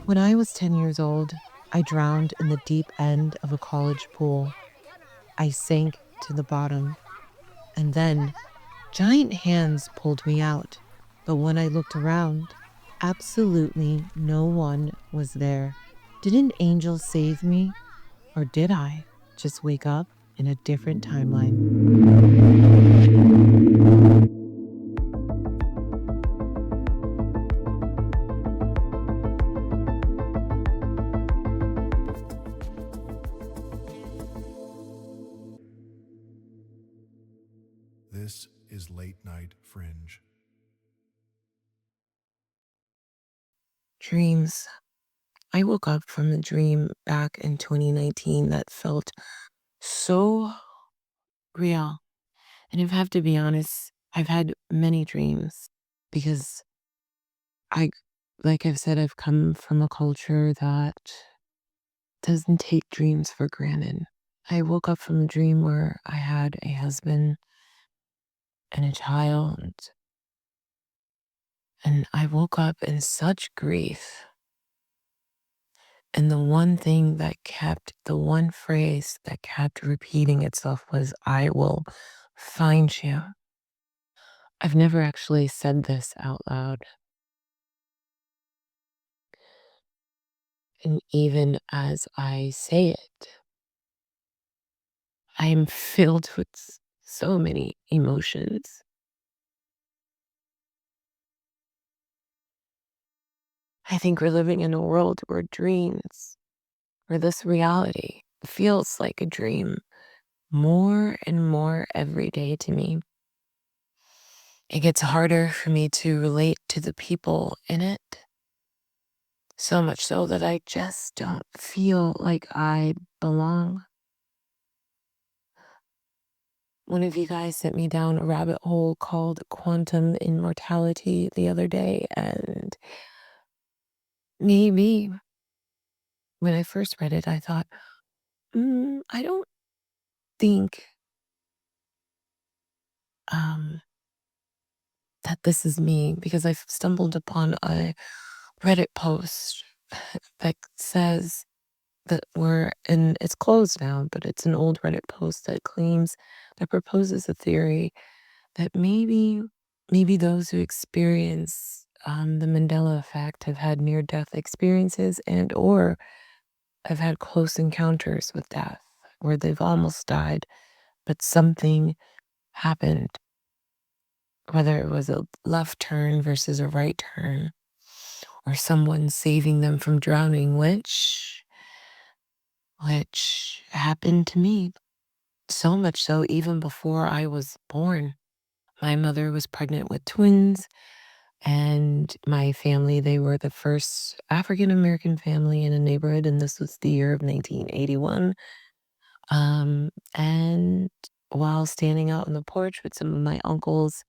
When I was 10 years old, I drowned in the deep end of a college pool. I sank to the bottom, and then giant hands pulled me out. But when I looked around, absolutely no one was there. Did an angel save me, or did I just wake up in a different timeline? This is Late Night Fringe. Dreams. I woke up from a dream back in 2019 that felt so real. And if I have to be honest, I've had many dreams because I, like I've said, I've come from a culture that doesn't take dreams for granted. I woke up from a dream where I had a husband and a child, and I woke up in such grief. And the one phrase that kept repeating itself was, "I will find you." I've never actually said this out loud. And even as I say it, I am filled with so many emotions. I think we're living in a world where dreams, where this reality feels like a dream more and more every day to me. It gets harder for me to relate to the people in it, so much so that I just don't feel like I belong. One of you guys sent me down a rabbit hole called Quantum Immortality the other day, and maybe when I first read it, I thought, I don't think um, that this is me, because I've stumbled upon a Reddit post that says that and it's closed now, but it's an old Reddit post that proposes a theory that maybe those who experience the Mandela effect have had near-death experiences and or have had close encounters with death, where they've almost died, but something happened, whether it was a left turn versus a right turn, or someone saving them from drowning, which happened to me. So much so, even before I was born. My mother was pregnant with twins, and my family, they were the first African American family in a neighborhood, and this was the year of 1981. And while standing out on the porch with some of my uncles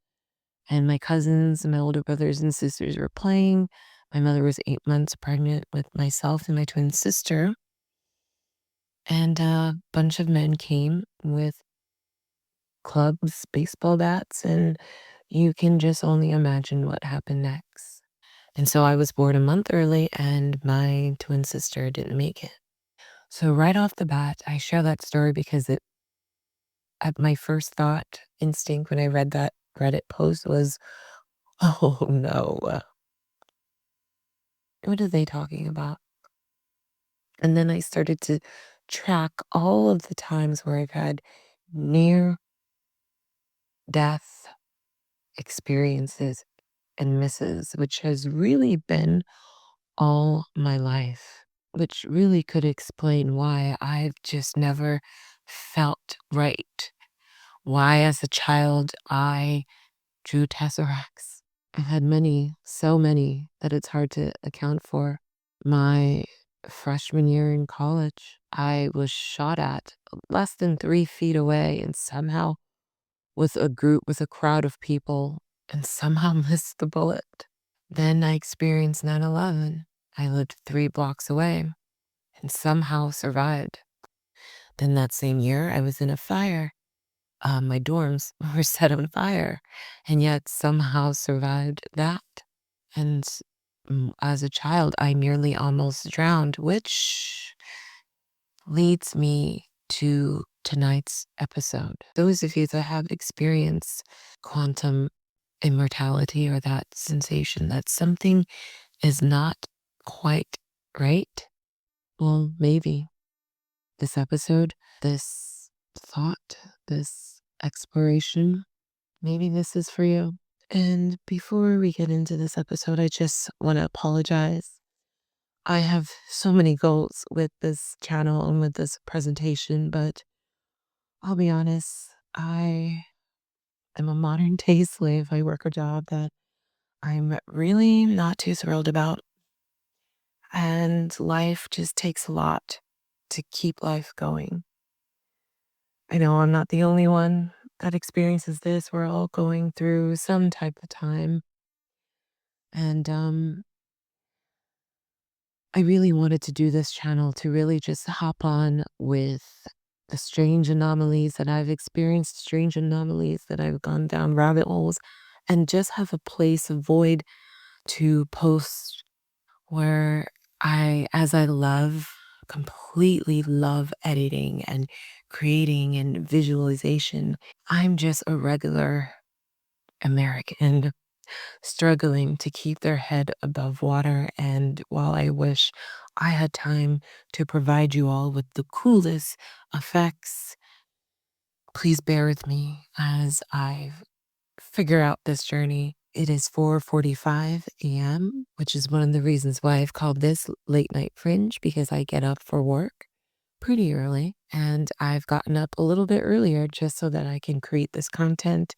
and my cousins and my older brothers and sisters were playing, my mother was 8 months pregnant with myself and my twin sister, and a bunch of men came with clubs, baseball bats, and you can just only imagine what happened next. And so I was born a month early, and my twin sister didn't make it. So right off the bat, I share that story because my first thought instinct when I read that Reddit post was, "Oh no, what are they talking about?" And then I started to track all of the times where I've had near death experiences and misses, which has really been all my life, which really could explain why I've just never felt right. Why, as a child, I drew tesseracts. I've had many, so many, that it's hard to account for. My freshman year in college, I was shot at less than 3 feet away, and somehow with a crowd of people, and somehow missed the bullet. Then I experienced 9/11. I lived 3 blocks away and somehow survived. Then that same year, I was in a fire. My dorms were set on fire, and yet somehow survived that. And as a child, I nearly almost drowned, which leads me to tonight's episode. Those of you that have experienced quantum immortality or that sensation that something is not quite right, well, maybe this episode, this thought, this exploration, maybe this is for you. And before we get into this episode, I just want to apologize. I have so many goals with this channel and with this presentation, but I'll be honest, I am a modern day slave. I work a job that I'm really not too thrilled about. And life just takes a lot to keep life going. I know I'm not the only one that experiences this. We're all going through some type of time. And I really wanted to do this channel to really just hop on with the strange anomalies that I've experienced, strange anomalies that I've gone down rabbit holes, and just have a place, a void to post where as I love, completely love editing and creating and visualization, I'm just a regular American struggling to keep their head above water. And while I wish I had time to provide you all with the coolest effects, please bear with me as I figure out this journey. It is 4:45 a.m., which is one of the reasons why I've called this Late Night Fringe, because I get up for work pretty early and I've gotten up a little bit earlier just so that I can create this content,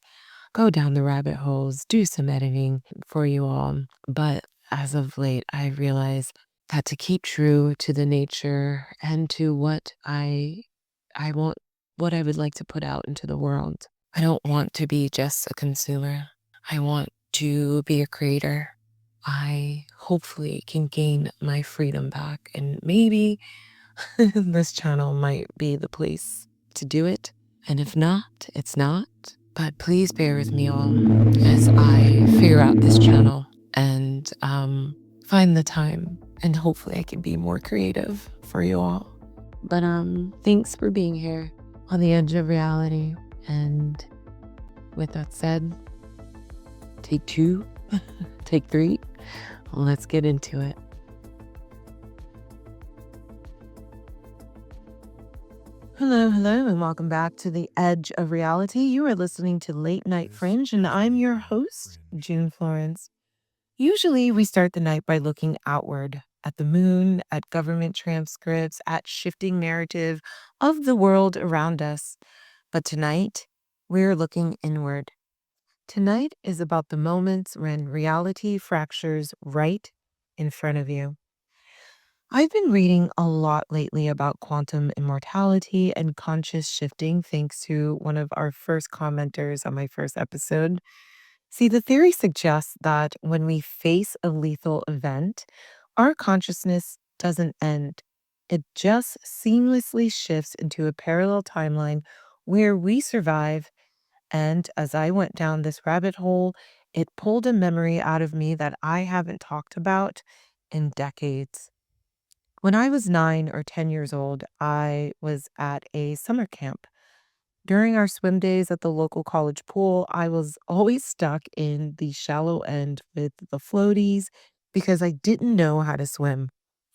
go down the rabbit holes, do some editing for you all. But as of late, I realized that to keep true to the nature and to what I want, what I would like to put out into the world, I don't want to be just a consumer. I want to be a creator. I hopefully can gain my freedom back, and maybe this channel might be the place to do it. And if not, it's not. But please bear with me all as I figure out this channel and find the time. And hopefully I can be more creative for you all. But thanks for being here on the edge of reality. And with that said, take 2, take 3. Let's get into it. Hello, hello, and welcome back to the Edge of Reality. You are listening to Late Night This Fringe, and is I'm Late your Night host, Fringe. June Florence. Usually, we start the night by looking outward at the moon, at government transcripts, at shifting narrative of the world around us. But tonight, we're looking inward. Tonight is about the moments when reality fractures right in front of you. I've been reading a lot lately about quantum immortality and conscious shifting, thanks to one of our first commenters on my first episode. See, the theory suggests that when we face a lethal event, our consciousness doesn't end. It just seamlessly shifts into a parallel timeline where we survive. And as I went down this rabbit hole, it pulled a memory out of me that I haven't talked about in decades. When I was 9 or 10 years old, I was at a summer camp. During our swim days at the local college pool, I was always stuck in the shallow end with the floaties because I didn't know how to swim.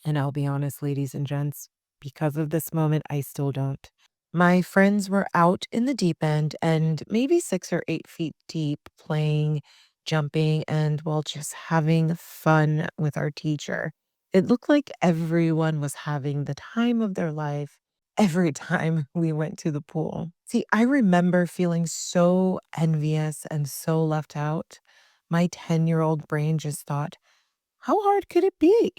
And I'll be honest, ladies and gents, because of this moment, I still don't. My friends were out in the deep end and maybe 6 or 8 feet deep, playing, jumping, and well, just having fun with our teacher. It looked like everyone was having the time of their life every time we went to the pool. See, I remember feeling so envious and so left out. My 10-year-old brain just thought, how hard could it be?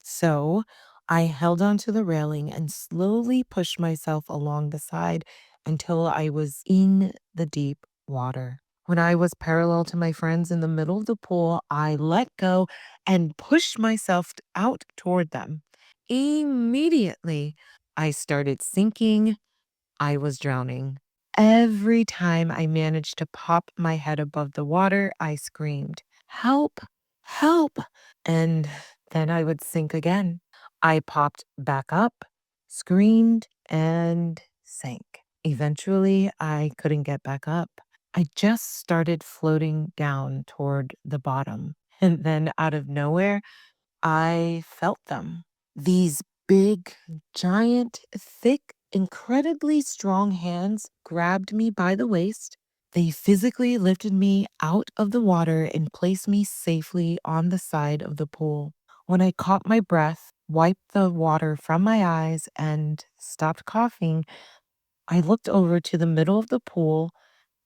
So I held onto the railing and slowly pushed myself along the side until I was in the deep water. When I was parallel to my friends in the middle of the pool, I let go and pushed myself out toward them. Immediately, I started sinking. I was drowning. Every time I managed to pop my head above the water, I screamed, "Help! help. And then I would sink again. I popped back up, screamed, and sank. Eventually, I couldn't get back up. I just started floating down toward the bottom. And then out of nowhere, I felt them. These big, giant, thick, incredibly strong hands grabbed me by the waist. They physically lifted me out of the water and placed me safely on the side of the pool. When I caught my breath, wiped the water from my eyes, and stopped coughing, I looked over to the middle of the pool,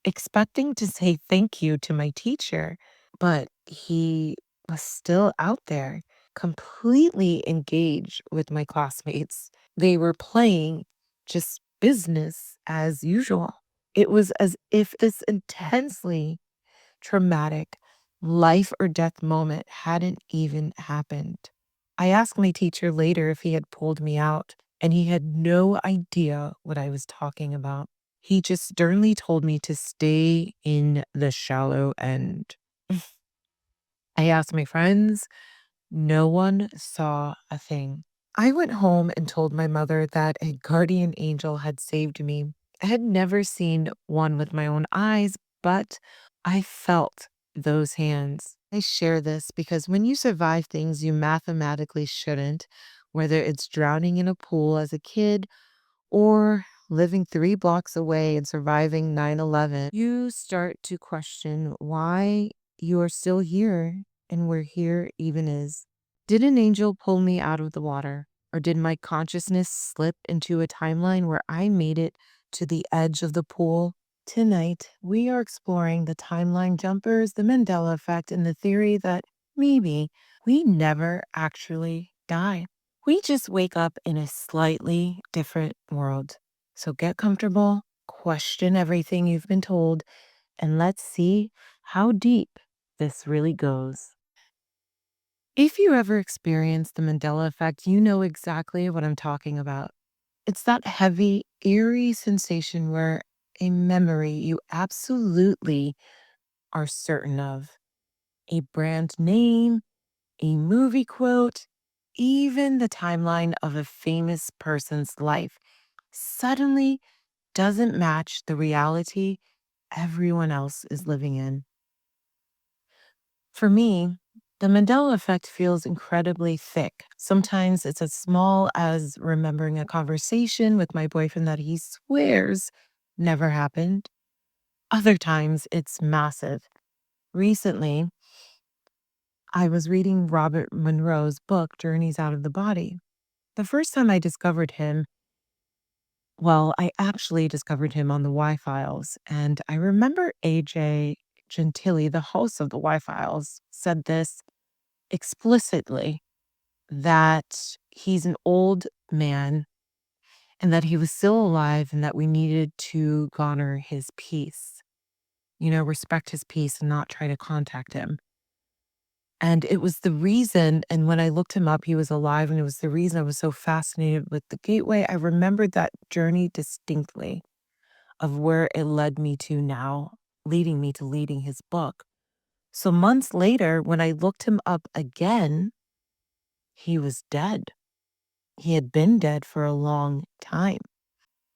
expecting to say thank you to my teacher, but he was still out there, completely engaged with my classmates. They were playing just business as usual. It was as if this intensely traumatic life or death moment hadn't even happened. I asked my teacher later if he had pulled me out, and he had no idea what I was talking about. He just sternly told me to stay in the shallow end. I asked my friends, no one saw a thing. I went home and told my mother that a guardian angel had saved me. I had never seen one with my own eyes, but I felt those hands. I share this because when you survive things you mathematically shouldn't, whether it's drowning in a pool as a kid or living 3 blocks away and surviving 9/11, you start to question why you are still here and where here even is. Did an angel pull me out of the water? Or did my consciousness slip into a timeline where I made it to the edge of the pool? Tonight, we are exploring the timeline jumpers, the Mandela effect, and the theory that maybe we never actually die. We just wake up in a slightly different world. So get comfortable, question everything you've been told, and let's see how deep this really goes. If you ever experienced the Mandela effect, you know exactly what I'm talking about. It's that heavy, eerie sensation where a memory you absolutely are certain of, a brand name, a movie quote, even the timeline of a famous person's life suddenly doesn't match the reality everyone else is living in. For me, the Mandela effect feels incredibly thick. Sometimes it's as small as remembering a conversation with my boyfriend that he swears never happened. Other times it's massive. Recently, I was reading Robert Monroe's book, Journeys Out of the Body. The first time I discovered him, well, I actually discovered him on the Y Files. And I remember AJ Gentili, the host of the Y Files, said this explicitly that he's an old man and that he was still alive and that we needed to honor his peace, respect his peace and not try to contact him. And it was the reason, and when I looked him up, he was alive, and it was the reason I was so fascinated with the gateway. I remembered that journey distinctly of where it led me to now, leading me to leading his book. So months later, when I looked him up again, he was dead. He had been dead for a long time.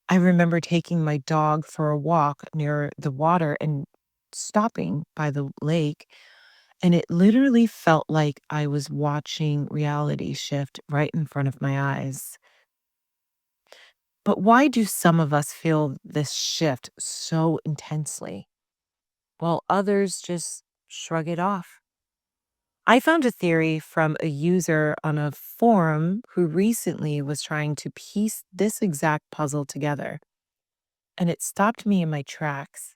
I remember taking my dog for a walk near the water and stopping by the lake, and it literally felt like I was watching reality shift right in front of my eyes. But why do some of us feel this shift so intensely, while others just shrug it off? I found a theory from a user on a forum who recently was trying to piece this exact puzzle together, and it stopped me in my tracks.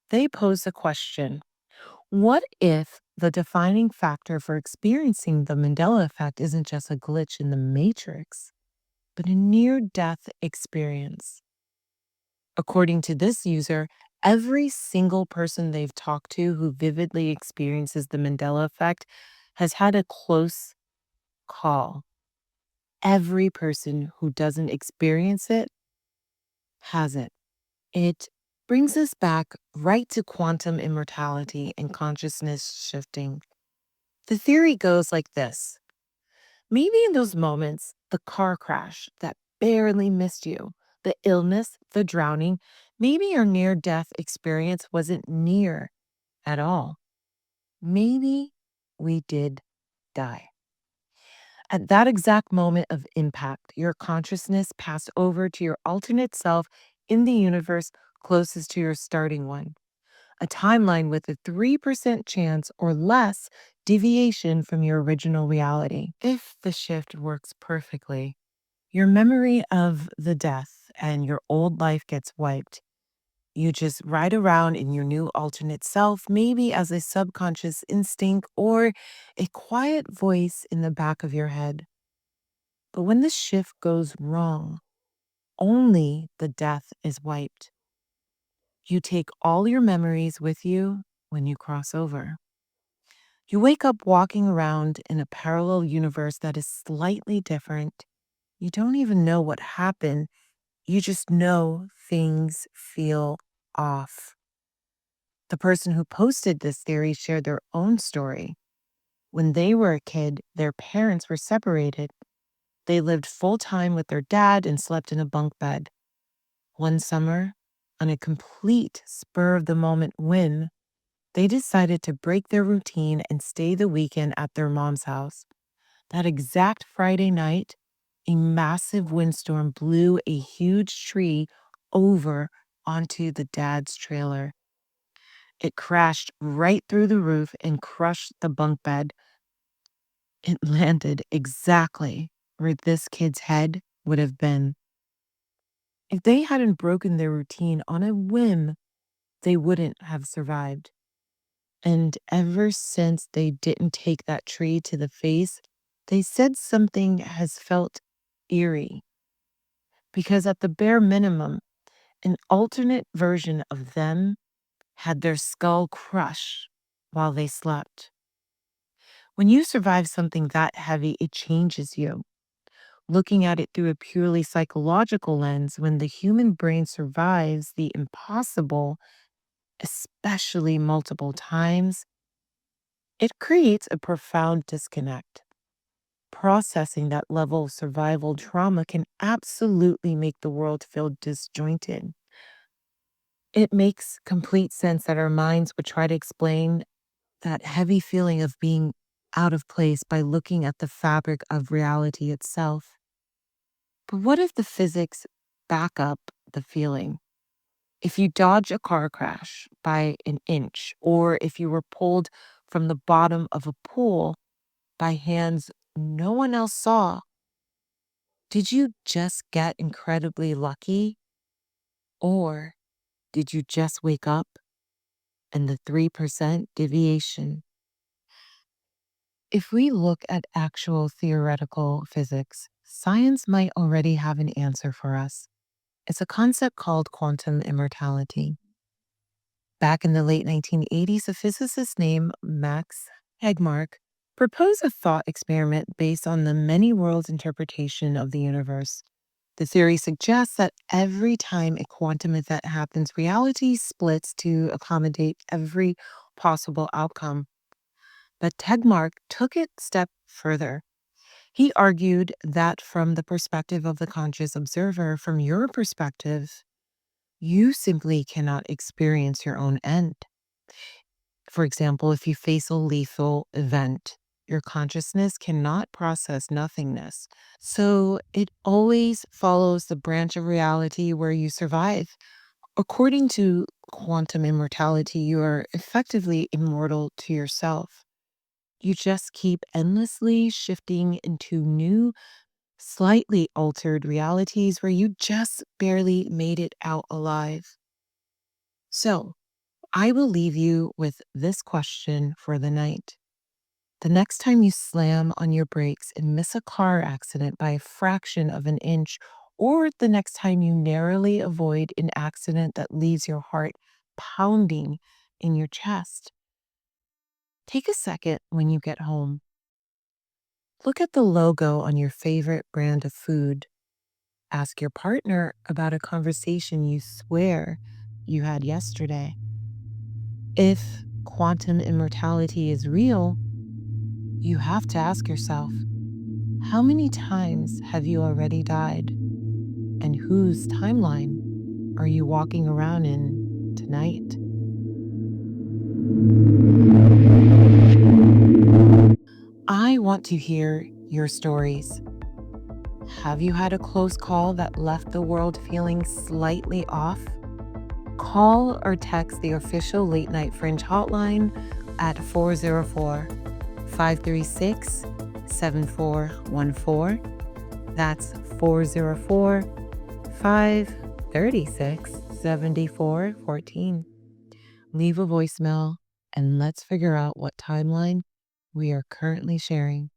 They posed a question: what if the defining factor for experiencing the Mandela effect isn't just a glitch in the matrix, but a near death experience? According to this user, every single person they've talked to who vividly experiences the Mandela effect has had a close call. Every person who doesn't experience it has it. It brings us back right to quantum immortality and consciousness shifting. The theory goes like this. Maybe in those moments, the car crash that barely missed you, the illness, the drowning, maybe your near death experience wasn't near at all. Maybe we did die. At that exact moment of impact, your consciousness passed over to your alternate self in the universe closest to your starting one, a timeline with a 3% chance or less deviation from your original reality. If the shift works perfectly, your memory of the death and your old life gets wiped. You just ride around in your new alternate self, maybe as a subconscious instinct or a quiet voice in the back of your head. But when the shift goes wrong, only the death is wiped. You take all your memories with you when you cross over. You wake up walking around in a parallel universe that is slightly different. You don't even know what happened. You just know things feel off. The person who posted this theory shared their own story. When they were a kid, their parents were separated. They lived full time with their dad and slept in a bunk bed. One summer, on a complete spur of the moment whim, they decided to break their routine and stay the weekend at their mom's house. That exact Friday night, a massive windstorm blew a huge tree over onto the dad's trailer. It crashed right through the roof and crushed the bunk bed. It landed exactly where this kid's head would have been. If they hadn't broken their routine on a whim, they wouldn't have survived. And ever since they didn't take that tree to the face, they said something has felt eerie. Because at the bare minimum, an alternate version of them had their skull crushed while they slept. When you survive something that heavy, it changes you. Looking at it through a purely psychological lens, when the human brain survives the impossible, especially multiple times, it creates a profound disconnect. Processing that level of survival trauma can absolutely make the world feel disjointed. It makes complete sense that our minds would try to explain that heavy feeling of being out of place by looking at the fabric of reality itself. But what if the physics back up the feeling? If you dodge a car crash by an inch, or if you were pulled from the bottom of a pool by hands no one else saw, did you just get incredibly lucky? Or did you just wake up and the 3% deviation? If we look at actual theoretical physics, science might already have an answer for us. It's a concept called quantum immortality. Back in the late 1980s, a physicist named Max Tegmark proposed a thought experiment based on the many worlds interpretation of the universe. The theory suggests that every time a quantum event happens, reality splits to accommodate every possible outcome. But Tegmark took it a step further. He argued that from the perspective of the conscious observer, from your perspective, you simply cannot experience your own end. For example, if you face a lethal event, your consciousness cannot process nothingness. So it always follows the branch of reality where you survive. According to quantum immortality, you are effectively immortal to yourself. You just keep endlessly shifting into new, slightly altered realities where you just barely made it out alive. So, I will leave you with this question for the night. The next time you slam on your brakes and miss a car accident by a fraction of an inch, or the next time you narrowly avoid an accident that leaves your heart pounding in your chest, take a second when you get home. Look at the logo on your favorite brand of food. Ask your partner about a conversation you swear you had yesterday. If quantum immortality is real, you have to ask yourself, how many times have you already died? And whose timeline are you walking around in tonight? I want to hear your stories. Have you had a close call that left the world feeling slightly off? Call or text the official Late Night Fringe hotline at 404 536 7414. That's 404 536 7414. Leave a voicemail and let's figure out what timeline we are currently sharing.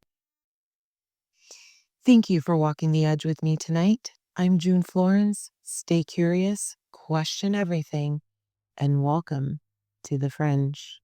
Thank you for walking the edge with me tonight. I'm June Florence. Stay curious, question everything, and welcome to the Fringe.